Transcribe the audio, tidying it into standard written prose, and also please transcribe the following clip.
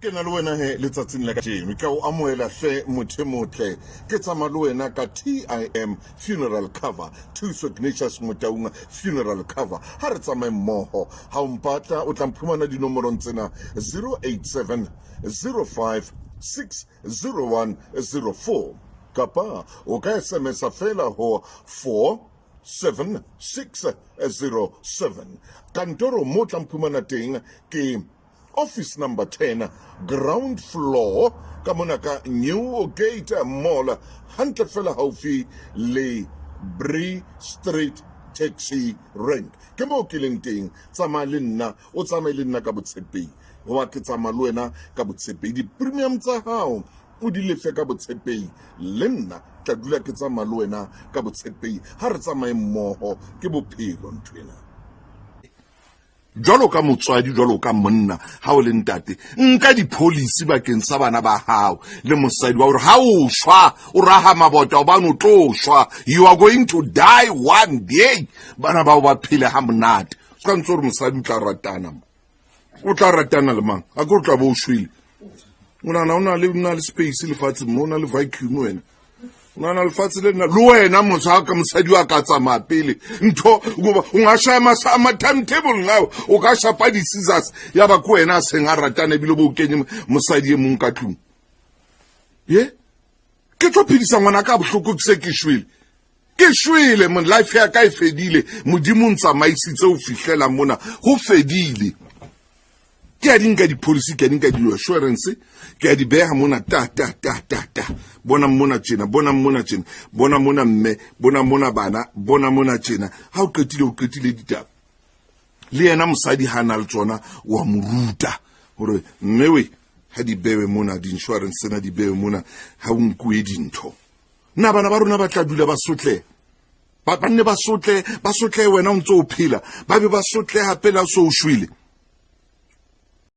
ke na le wena he letsatsing la ka jeno ka o amoela hle mothemotle ke tsama le wena ka TIM funeral cover thuso Ignatius Motaung funeral cover ha re tsamaye mmoho ha o mpatla o tla mphumana dinomorong tsena 087 05 60104 kapa o ka SMS fela ho 47607 kantoro mo tla mphumana teng ke office number 10 ground floor ka mona ka NewGate Mall hantle fela haufi le Bree Taxi rank ke mo ke leng teng tsama le nna o tsamaye le nna ka botshepehi wa ke tsama le wena ka botshepehi di premium tsa hao o di lefe ka botshepehi le nna tla dula ke tsama le wena ka botshepehi ha re tsamaye mmoho ke bophelo ntwena jwalo ka motswadi jwalo ka monna ha o le ntate nka di policy bakeng sa bana ba hao le mosadi wa hore ha o shwa o raha mabota o bana o tlo shwa you are going to die one day bana ba ba phile ha monate ka ntse re mosadi o tla ratana le mang a go tla bo shwile una le space le fatse mo na le vacuum wena una le fatse le na lo wena motsa ka mosadi wa ka tsama pele ntho goba o nga shama sa ma timetable ngawo o ka shapa di scissors ya ba ko wena senga ratana bile bo kenye mosadi e mong ka tlung ye ke tlo phidisa ngwana ka bohloko ke se ke shwile mon life ya ka e fedile modimo ntsa maisitse o fihlela mona go fedile ke a dinka di policy ke a dinka di assurance ke a di beha mona ta bona mona tjena bona mona mme bona mona bana bona mona tjena ha o qetile ditaba le yena mosadi hana le tsona wa moruta hore mmewe ha di bewe mona di insurance na di bewe mona ha o nkuwe dintho na bana ba rona ba tla dula ba sotle ba banne ba sotle wena o ntse o phela ba be ba sotle hape la so o shwile